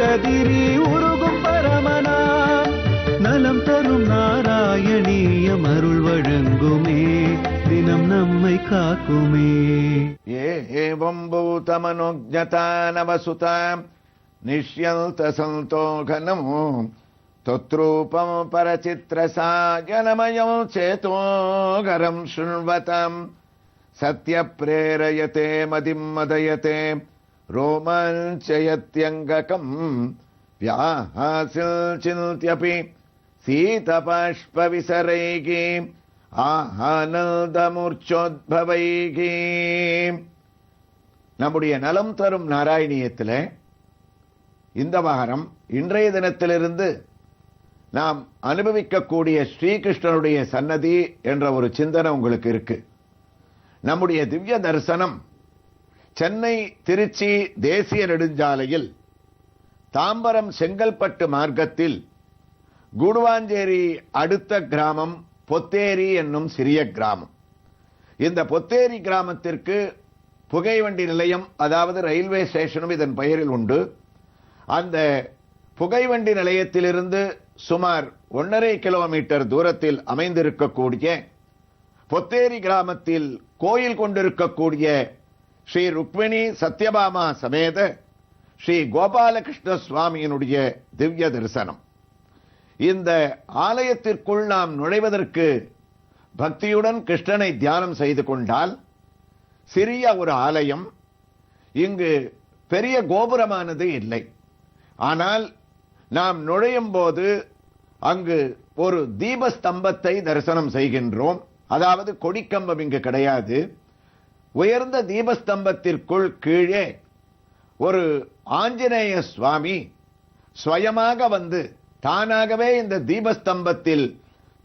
கதிரி உருகும் பரமனாம் நலம் தரும் நாராயணீயம் அருள் வழங்குமே தினம் நம்மை காக்குமே. ஏவம் பூதமனுஜதானவசுதாம் நிஷ்யந்த சந்தோகனமோ தொத்ரூபம் பரசித்ரசாயனமயம் சேதோகரம் ஸ்ருண்வதாம் சத்ய பிரேரயதே மதிம் மதயதே ரோமாஞ்சயத்யங்ககம் வியாஹாசில் சிந்த்யபி சீதபாஷ்பவிசரைகி ஆனந்தமூர்ச்சோத்பவைகி. நம்முடைய நலம் தரும் நாராயணியத்தில் இந்த வாரம் இன்றைய தினத்திலிருந்து நாம் அனுபவிக்கக்கூடிய ஸ்ரீகிருஷ்ணனுடைய சன்னதி என்ற ஒரு சிந்தனை உங்களுக்கு இருக்கு. நம்முடைய திவ்ய தரிசனம் சென்னை திருச்சி தேசிய நெடுஞ்சாலையில் தாம்பரம் செங்கல்பட்டு மார்க்கத்தில் கூடுவாஞ்சேரி அடுத்த கிராமம் பொத்தேரி என்னும் சிறிய கிராமம். இந்த பொத்தேரி கிராமத்திற்கு புகைவண்டி நிலையம், அதாவது ரயில்வே ஸ்டேஷனும் இதன் பெயரில் உண்டு. அந்த புகைவண்டி நிலையத்திலிருந்து சுமார் 1.5 கிலோமீட்டர் தூரத்தில் அமைந்திருக்கக்கூடிய பொத்தேரி கிராமத்தில் கோயில் கொண்டிருக்கக்கூடிய ஸ்ரீ ருக்மிணி சத்யபாமா சமேத ஸ்ரீ கோபாலகிருஷ்ண சுவாமியினுடைய திவ்ய தரிசனம். இந்த ஆலயத்திற்குள் நாம் நுழைவதற்கு பக்தியுடன் கிருஷ்ணனை தியானம் செய்து கொண்டால் சிறிய ஒரு ஆலயம். இங்கு பெரிய கோபுரமானது இல்லை. ஆனால் நாம் நுழையும் போது அங்கு ஒரு தீபஸ்தம்பத்தை தரிசனம் செய்கின்றோம். அதாவது கொடிக்கம்பம் இங்கு கிடையாது. உயர்ந்த தீபஸ்தம்பத்திற்குள் கீழே ஒரு ஆஞ்சநேய சுவாமி ஸ்வயமாக வந்து தானாகவே இந்த தீபஸ்தம்பத்தில்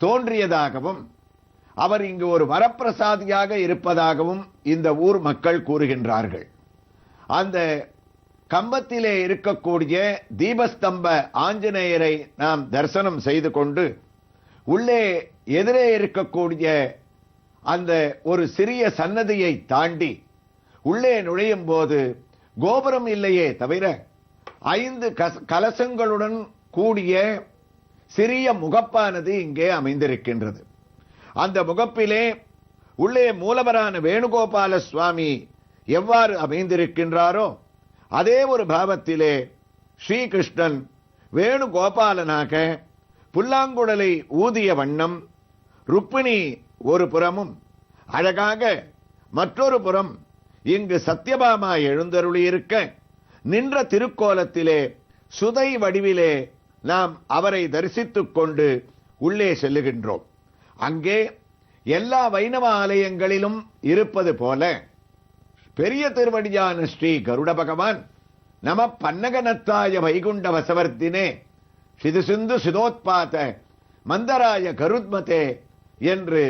தோன்றியதாகவும் அவர் இங்கு ஒரு வரப்பிரசாதியாக இருப்பதாகவும் இந்த ஊர் மக்கள் கூறுகின்றார்கள். அந்த கம்பத்திலே இருக்கக்கூடிய தீபஸ்தம்ப ஆஞ்சநேயரை நாம் தரிசனம் செய்து கொண்டு உள்ளே எதிரே இருக்கக்கூடிய அந்த ஒரு சிறிய சன்னதியை தாண்டி உள்ளே நுழையும் போது கோபுரம் இல்லையே தவிர 5 கலசங்களுடன் கூடிய சிறிய முகப்பானது இங்கே அமைந்திருக்கின்றது. அந்த முகப்பிலே உள்ளே மூலவரான வேணுகோபால சுவாமி எவ்வாறு அமைந்திருக்கின்றாரோ அதே ஒரு பாவத்திலே ஸ்ரீகிருஷ்ணன் வேணுகோபாலனாக புல்லாங்குழலை ஊதிய வண்ணம், ருக்மிணி ஒரு புறமும் அழகாக மற்றொரு புறம் இங்கு சத்யபாமா எழுந்தருளியிருக்க நின்ற திருக்கோலத்திலே சுதை வடிவிலே நாம் அவரை தரிசித்துக் கொண்டு உள்ளே செல்லுகின்றோம். அங்கே எல்லா வைணவ ஆலயங்களிலும் இருப்பது போல பெரிய திருவடியான ஸ்ரீ கருட பகவான் நம பன்னகனத்தாய வைகுண்ட வசவர்த்தினே சிது சிந்து சிதோத்பாத மந்தராய கருத்மதே என்று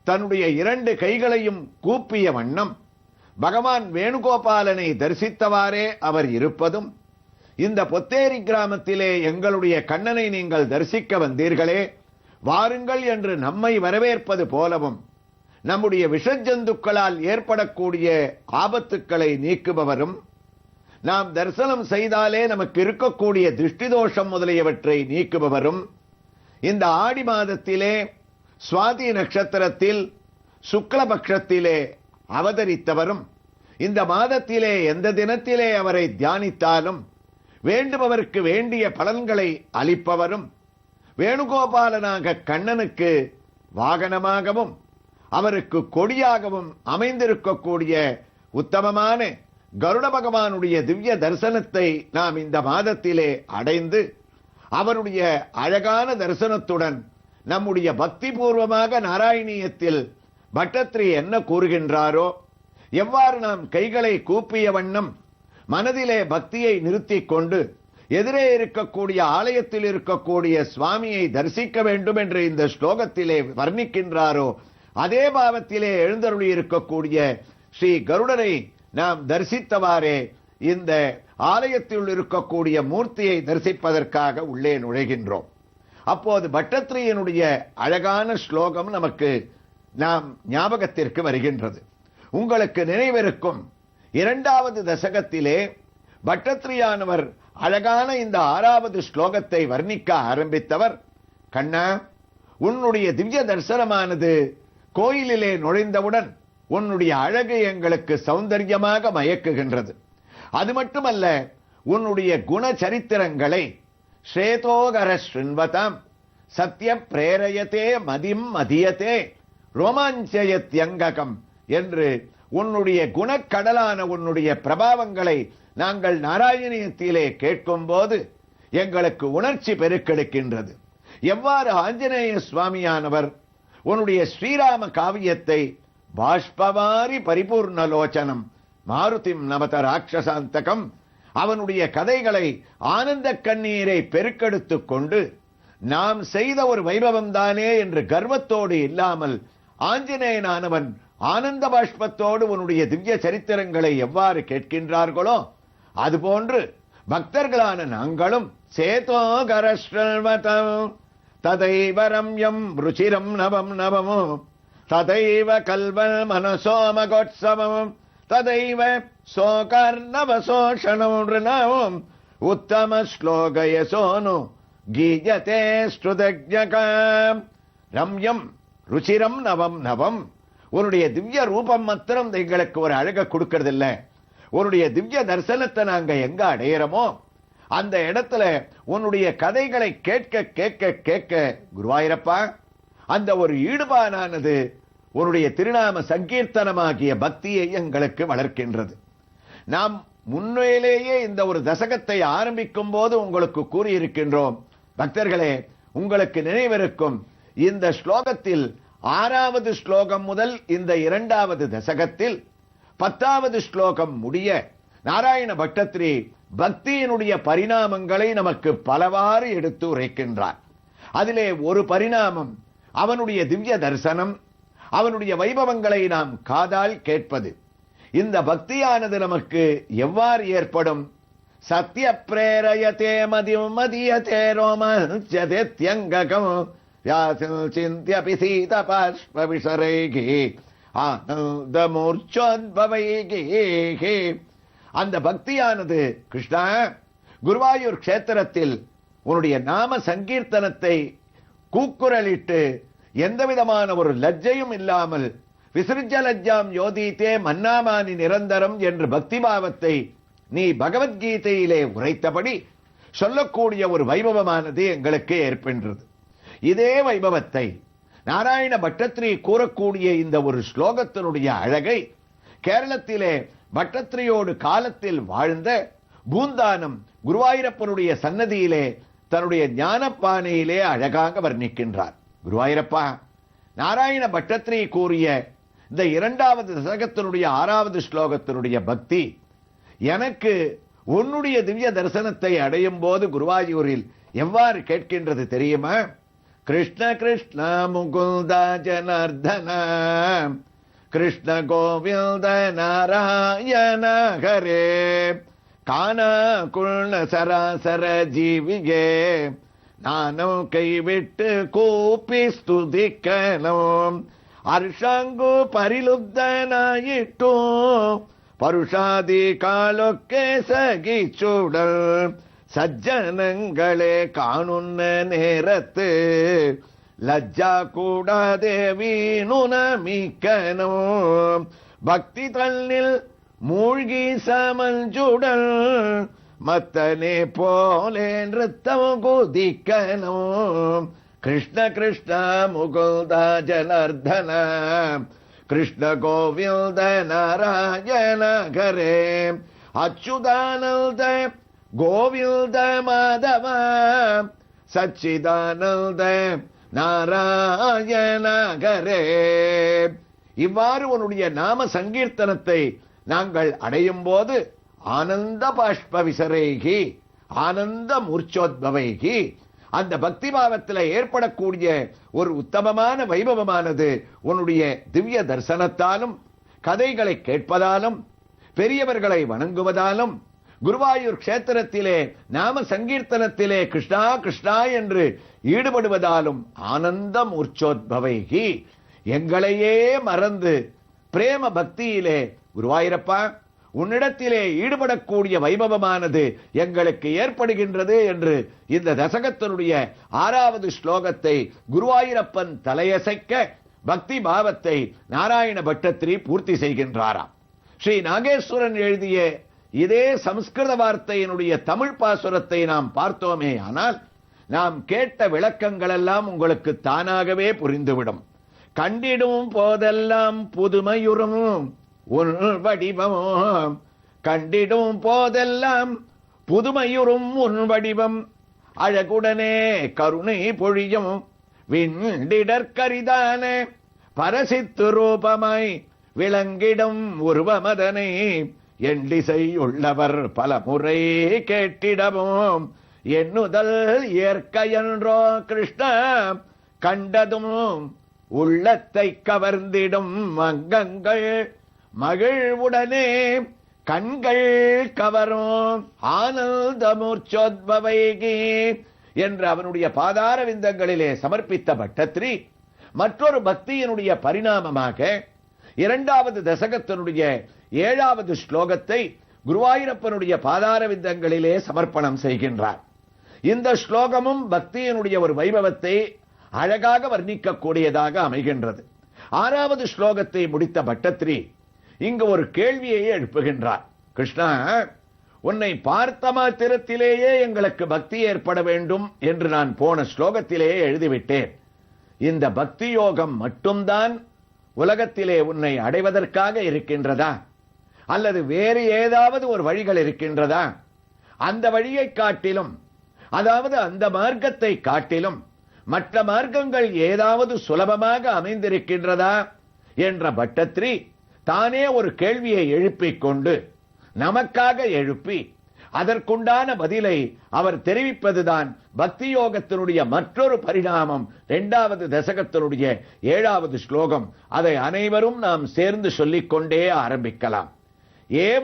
தன்னுடைய 2 கைகளையும் கூப்பிய வண்ணம் பகவான் வேணுகோபாலனை தரிசித்தவாறே அவர் இருப்பதும், இந்த பொத்தேரி கிராமத்திலே எங்களுடைய கண்ணனை நீங்கள் தரிசிக்க வந்தீர்களே, வாருங்கள் என்று நம்மை வரவேற்பது போலவும், நம்முடைய விஷஜந்துக்களால் ஏற்படக்கூடிய ஆபத்துக்களை நீக்குபவரும், நாம் தரிசனம் செய்தாலே நமக்கு இருக்கக்கூடிய திருஷ்டி தோஷம் முதலியவற்றை நீக்குபவரும், இந்த ஆடி மாதத்திலே சுவாதி நட்சத்திரத்தில் சுக்லபக்ஷத்திலே அவதரித்தவரும், இந்த மாதத்திலே எந்த தினத்திலே அவரை தியானித்தாலும் வேண்டுபவருக்கு வேண்டிய பலன்களை அளிப்பவரும், வேணுகோபாலனாக கண்ணனுக்கு வாகனமாகவும் அவருக்கு கொடியாகவும் அமைந்திருக்கக்கூடிய உத்தமமான கருட பகவானுடைய திவ்ய தரிசனத்தை நாம் இந்த மாதத்திலே அடைந்து அவருடைய அழகான தரிசனத்துடன் நம்முடைய பக்தி பூர்வமாக நாராயணியத்தில் பட்டத்ரி என்ன கூறுகின்றாரோ, எவ்வாறு நாம் கைகளை கூப்பிய வண்ணம் மனதிலே பக்தியை நிறுத்திக் கொண்டு எதிரே இருக்கக்கூடிய ஆலயத்தில் இருக்கக்கூடிய சுவாமியை தரிசிக்க வேண்டும் என்று இந்த ஸ்லோகத்திலே வர்ணிக்கின்றாரோ, அதே பாவத்திலே எழுந்தருளி இருக்கக்கூடிய ஸ்ரீ கருடனை நாம் தரிசித்தவாறே இந்த ஆலயத்தில் இருக்கக்கூடிய மூர்த்தியை தரிசிப்பதற்காக உள்ளே நுழைகின்றோம். அப்போது பட்டத்ரியினுடைய அழகான ஸ்லோகம் நமக்கு நாம் ஞாபகத்திற்கு வருகின்றது. உங்களுக்கு நினைவிருக்கும் 2வது தசகத்திலே பட்டத்ரியானவர் அழகான இந்த 6வது ஸ்லோகத்தை வர்ணிக்க ஆரம்பித்தவர், கண்ணா, உன்னுடைய திவ்ய தரிசனமானது கோயிலிலே நுழைந்தவுடன் உன்னுடைய அழகு எங்களுக்கு சௌந்தர்யமாக மயக்குகின்றது. அது மட்டுமல்ல, உன்னுடைய குண சரித்திரங்களை ஸ்ரேதோகர ஸ்ருண்வதாம் சத்ய பிரேரயத்தே மதிம் மதியத்தே ரோமாஞ்சயத்யங்ககம் என்று உன்னுடைய குணக்கடலான உன்னுடைய பிரபாவங்களை நாங்கள் நாராயணியத்திலே கேட்கும் போது எங்களுக்கு உணர்ச்சி பெருக்கெடுக்கின்றது. எவ்வாறு ஆஞ்சநேய சுவாமியானவர் உன்னுடைய ஸ்ரீராம காவியத்தை பாஷ்பவாரி பரிபூர்ணலோச்சனம் மாருதிம் நமத ராட்சசாந்தகம், அவனுடைய கதைகளை ஆனந்த கண்ணீரை பெருக்கெடுத்துக் கொண்டு நாம் செய்த ஒரு வைபவம் தானே என்று கர்வத்தோடு இல்லாமல் ஆஞ்சநேயனானவன் ஆனந்த பாஷ்பத்தோடு உன்னுடைய திவ்ய சரித்திரங்களை எவ்வாறு கேட்கின்றார்களோ அதுபோன்று பக்தர்களான நாங்களும் சேதோகரஸ்ரவதம் ததைவ ரம்யம் ருச்சிரம் நவம் நவமோ ததைவ கல்வல் மனசோமகோத்சவம் ததைவ சோகர்ணவசோஷணம் ரிணவம் உத்தம ஸ்லோகயசோனு கீயதே ஸ்ருதஜ்ஞகம். ரம்யம் ருச்சிரம் நவம் நவம், உன்னுடைய திவ்ய ரூபம் மாத்திரம் எங்களுக்கு ஒரு அழக கொடுக்கறதில்ல. உன்னுடைய திவ்ய தரிசனத்தை நாங்க எங்க அடையிறோமோ அந்த இடத்துல உன்னுடைய கதைகளை கேட்க கேட்க கேட்க குருவாயிரப்பா, அந்த ஒரு ஈடுபாடானது உன்னுடைய திருநாம சங்கீர்த்தனமாகிய பக்தியை எங்களுக்கு வளர்க்கின்றது. நாம் முன்னிலேயே இந்த ஒரு தசகத்தை ஆரம்பிக்கும் போது உங்களுக்கு கூறியிருக்கின்றோம், பக்தர்களே, உங்களுக்கு நினைவிருக்கும், இந்த ஸ்லோகத்தில் 6வது ஸ்லோகம் முதல் இந்த 2வது தசகத்தில் 10வது ஸ்லோகம் முடிய நாராயண பட்டத்திரி பக்தியினுடைய பரிணாமங்களை நமக்கு பலவாறு எடுத்து உரைக்கின்றார். அதிலே ஒரு பரிணாமம் அவனுடைய திவ்ய தரிசனம், அவனுடைய வைபவங்களை நாம் காதால் கேட்பது. இந்த பக்தியானது நமக்கு எவ்வாறு ஏற்படும்? சத்ய பிரேரயத்தே மதிம் மதியதே ரோமாஞ்சயத்யங்ககம் சிந்தியபி சீத பாஷ்ப விசரைகி ஆனந்த மூர்ச்சோத்பவைகி. அந்த பக்தியானது கிருஷ்ணா, குருவாயூர் கஷேத்திரத்தில் உன்னுடைய நாம சங்கீர்த்தனத்தை கூக்குரலிட்டு எந்த விதமான ஒரு லஜ்ஜையும் இல்லாமல் விசிருஜ லஜ்ஜாம் யோதித்தே மன்னாமானி நிரந்தரம் என்று பக்தி பாவத்தை நீ பகவத்கீதையிலே உரைத்தபடி சொல்லக்கூடிய ஒரு வைபவமானது எங்களுக்கு ஏற்படுகிறது. இதே வைபவத்தை நாராயண பட்டத்திரி கூறக்கூடிய இந்த ஒரு ஸ்லோகத்தினுடைய அழகை கேரளத்திலே பட்டத்திரியோடு காலத்தில் வாழ்ந்த பூந்தானம் குருவாயூரப்பனுடைய சன்னதியிலே தன்னுடைய ஞானப்பானையிலே அழகாக வர்ணிக்கின்றார். குருவாயூரப்பா, நாராயண பட்டத்திரி கூறிய இந்த 2வது தசகத்தினுடைய 6வது ஸ்லோகத்தினுடைய பக்தி எனக்கு உன்னுடைய திவ்ய தரிசனத்தை அடையும் போது குருவாயூரில் எவ்வாறு கேட்கின்றது தெரியுமா? கிருஷ்ண கிருஷ்ண முகுந்த ஜனார்தன கிருஷ்ண கோவிந்த நாராயண ஹரே கான குள்ள சராசர ஜீவியே நானும் கைவிட்டு கூப்பி ஸ்துதிக்கணும் அர்ஷாங்கு பரிலுப்தனாயிட்டும் பருஷாதி காலொக்கே சகிச்சுடல் சஜ்ஜனங்களே காணுன்ன நேரத்து லஜ்ஜா கூடாதே வீணுனமிக்கணும் பக்தி தன்னில் மூழ்கி சமஞ்சுடல் மத்தனே போலே நிறுத்தம் குதிக்கணும் கிருஷ்ண கிருஷ்ண முகுந்த ஜனார்தன கிருஷ்ண கோவிந்த நாராயண ஹரே அச்சுதானந்த கோவிந்த மாதவ சச்சிதானந்த நாராயண ஹரே. இவ்வாறு உன்னுடைய நாம சங்கீர்த்தனத்தை நாங்கள் அடையும் போது ஆனந்த பாஷ்ப விசரேகி ஆனந்த மூர்ச்சோத்பவைகி, அந்த பக்தி பாவத்தில் ஏற்படக்கூடிய ஒரு உத்தமமான வைபவமானது உன்னுடைய திவ்ய தரிசனத்தாலும் கதைகளை கேட்பதாலும் பெரியவர்களை வணங்குவதாலும் குருவாயூர் கஷேத்திரத்திலே நாம சங்கீர்த்தனத்திலே கிருஷ்ணா கிருஷ்ணா என்று ஈடுபடுவதாலும் ஆனந்த மூர்ச்சோத்பவைகி, எங்களையே மறந்து பிரேம பக்தியிலே குருவாயூரப்பா உன்னிடத்திலே ஈடுபடக்கூடிய வைபவமானது எங்களுக்கு ஏற்படுகின்றது என்று இந்த தசகத்தினுடைய 6வது ஸ்லோகத்தை குருவாயூரப்பன் தலையசைக்க பக்தி பாவத்தை நாராயண பட்டத்திரி பூர்த்தி செய்கின்றாராம். ஸ்ரீ நாகேஸ்வரன் எழுதிய இதே சம்ஸ்கிருத வார்த்தையினுடைய தமிழ் பாசுரத்தை நாம் பார்த்தோமே, ஆனால் நாம் கேட்ட விளக்கங்கள் எல்லாம் உங்களுக்கு தானாகவே புரிந்துவிடும். கண்டிடும் போதெல்லாம் புதுமையுறும் உன் வடிவம், கண்டிடும் போதெல்லாம் புதுமையுறும் உன் வடிவம், அழகுடனே கருணை பொழியும் விண்டிடற்கரிதான பரசித்து ரூபமாய் விளங்கிடும் உருவமதனை எண்டிசை உள்ளவர் பல முறை கேட்டிடவும் எண்ணுதல் இயற்கையன்றோ கிருஷ்ணா, கண்டதும் உள்ளத்தை கவர்ந்திடும் அங்கங்கள் மகிழ்வுடனே கண்கள் கவரும் ஆனந்தமூர்ச்சோத்பவைகி என்று அவனுடைய பாதார விந்தங்களிலே சமர்ப்பித்த பட்டத்திரி மற்றொரு பக்தியினுடைய பரிணாமமாக 2வது தசகத்தினுடைய 7வது ஸ்லோகத்தை குருவாயூரப்பனுடைய பாதார விந்தங்களிலே சமர்ப்பணம் செய்கின்றார். இந்த ஸ்லோகமும் பக்தியினுடைய ஒரு வைபவத்தை அழகாக வர்ணிக்கக்கூடியதாக அமைகின்றது. 6வது ஸ்லோகத்தை முடித்த பட்டத்திரி இங்கு ஒரு கேள்வியை எழுப்புகின்றார். கிருஷ்ணா, உன்னை பார்த்த மாத்திரத்திலேயே எங்களுக்கு பக்தி ஏற்பட வேண்டும் என்று நான் போன ஸ்லோகத்திலேயே எழுதிவிட்டேன். இந்த பக்தி யோகம் மட்டும்தான் உலகத்திலே உன்னை அடைவதற்காக இருக்கின்றதா, அல்லது வேறு ஏதாவது ஒரு வழிகள் இருக்கின்றதா? அந்த வழியை காட்டிலும், அதாவது அந்த மார்க்கத்தை காட்டிலும் மற்ற மார்க்கங்கள் ஏதாவது சுலபமாக அமைந்திருக்கின்றதா என்ற பட்டத்திரி தானே ஒரு கேள்வியை எழுப்பிக் கொண்டு நமக்காக எழுப்பி அதற்குண்டான பதிலை அவர் தெரிவிப்பதுதான் பக்தி யோகத்தினுடைய மற்றொரு பரிணாமம். 2வது தசகத்தினுடைய 7வது ஸ்லோகம். அதை அனைவரும் நாம் சேர்ந்து சொல்லிக்கொண்டே ஆரம்பிக்கலாம்.